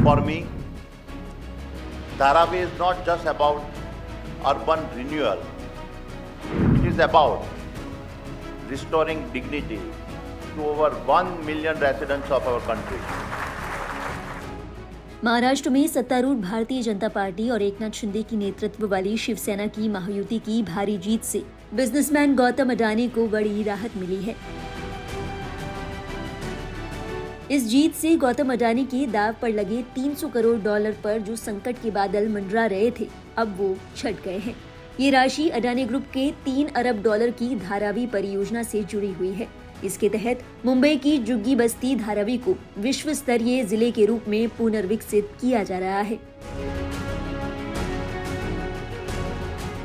For me, Dharavi is not just about urban renewal. It is about restoring dignity to over 1 million residents of our country. Maharashtra में सत्तारूढ़ Bharatiya Janata party और एकनाथ शिंदे की नेतृत्व वाली शिवसेना की महायुति की भारी जीत से बिजनेसमैन गौतम अडानी को बड़ी राहत मिली है। इस जीत से गौतम अडानी के दांव पर लगे $300 करोड़ पर जो संकट के बादल मंडरा रहे थे, अब वो छट गए हैं। ये राशि अडानी ग्रुप के $3 अरब की धारावी परियोजना से जुड़ी हुई है। इसके तहत मुंबई की जुग्गी बस्ती धारावी को विश्व स्तरीय जिले के रूप में पुनर्विकसित किया जा रहा है।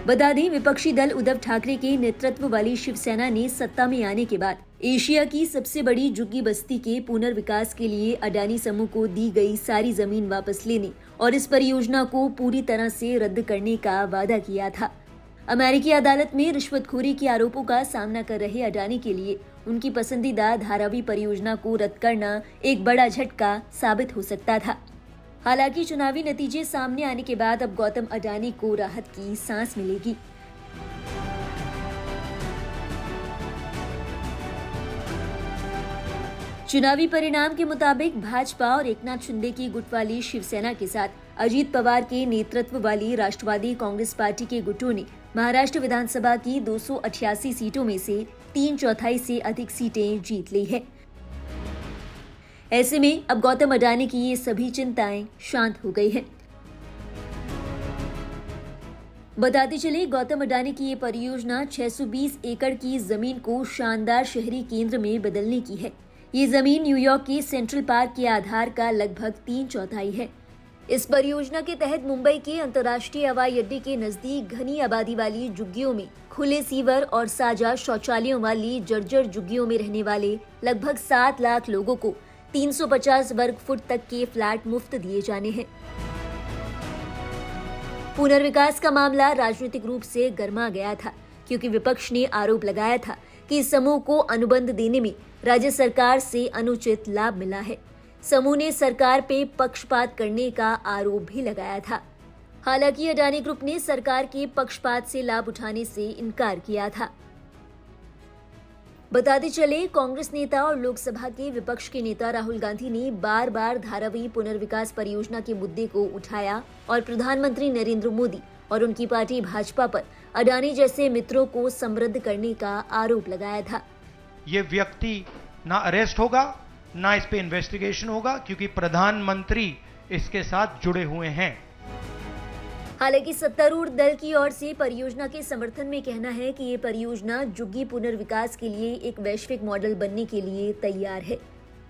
बता दें, विपक्षी दल उद्धव ठाकरे के नेतृत्व वाली शिवसेना ने सत्ता में आने के बाद एशिया की सबसे बड़ी जुग्गी बस्ती के पुनर्विकास के लिए अडानी समूह को दी गई सारी जमीन वापस लेने और इस परियोजना को पूरी तरह से रद्द करने का वादा किया था। अमेरिकी अदालत में रिश्वतखोरी के आरोपों का सामना कर रहे अडानी के लिए उनकी पसंदीदा धारावी परियोजना को रद्द करना एक बड़ा झटका साबित हो सकता था। हालांकि चुनावी नतीजे सामने आने के बाद अब गौतम अडानी को राहत की सांस मिलेगी। चुनावी परिणाम के मुताबिक भाजपा और एकनाथ शिंदे की गुट वाली शिवसेना के साथ अजीत पवार के नेतृत्व वाली राष्ट्रवादी कांग्रेस पार्टी के गुटों ने महाराष्ट्र विधानसभा की 288 सीटों में से 3/4 से अधिक सीटें जीत ली है। ऐसे में अब गौतम अडानी की ये सभी चिंताएं शांत हो गई हैं। बताते चले, गौतम अडानी की ये परियोजना 620 एकड़ की जमीन को शानदार शहरी केंद्र में बदलने की है। ये जमीन न्यूयॉर्क के सेंट्रल पार्क के आधार का लगभग 3/4 है। इस परियोजना के तहत मुंबई के अंतर्राष्ट्रीय हवाई अड्डे के नजदीक घनी आबादी वाली झुग्गियों में खुले सीवर और साझा शौचालयों वाली जर्जर झुग्गियों में रहने वाले लगभग 7 लाख लोगों को 350 वर्ग फुट तक के फ्लैट मुफ्त दिए जाने हैं। पुनर्विकास का मामला राजनीतिक रूप से गर्मा गया था, क्योंकि विपक्ष ने आरोप लगाया था कि इस समूह को अनुबंध देने में राज्य सरकार से अनुचित लाभ मिला है। समूह ने सरकार पे पक्षपात करने का आरोप भी लगाया था। हालांकि अडानी ग्रुप ने सरकार के पक्षपात से लाभ उठाने से इनकार किया था। बताते चले, कांग्रेस नेता और लोकसभा के विपक्ष के नेता राहुल गांधी ने बार बार धारावी पुनर्विकास परियोजना के मुद्दे को उठाया और प्रधानमंत्री नरेंद्र मोदी और उनकी पार्टी भाजपा पर अडानी जैसे मित्रों को समृद्ध करने का आरोप लगाया था। ये व्यक्ति ना अरेस्ट होगा, ना इस पे इन्वेस्टिगेशन होगा, क्योंकि प्रधानमंत्री इसके साथ जुड़े हुए हैं। हालांकि सत्तारूढ़ दल की ओर से परियोजना के समर्थन में कहना है कि ये परियोजना जुग्गी पुनर्विकास के लिए एक वैश्विक मॉडल बनने के लिए तैयार है।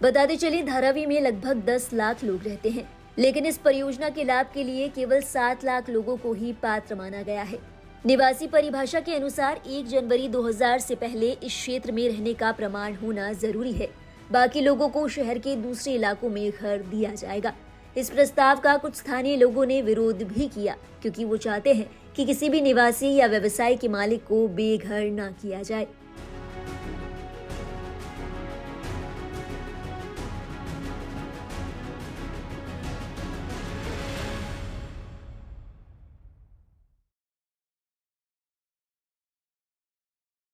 बताते चले, धारावी में लगभग 10 लाख लोग रहते हैं, लेकिन इस परियोजना के लाभ के लिए केवल 7 लाख लोगों को ही पात्र माना गया है। निवासी परिभाषा के अनुसार 1 जनवरी 2000 से पहले इस क्षेत्र में रहने का प्रमाण होना जरूरी है। बाकी लोगों को शहर के दूसरे इलाकों में घर दिया जाएगा। इस प्रस्ताव का कुछ स्थानीय लोगों ने विरोध भी किया, क्योंकि वो चाहते हैं कि किसी भी निवासी या व्यवसाय के मालिक को बेघर न किया जाए।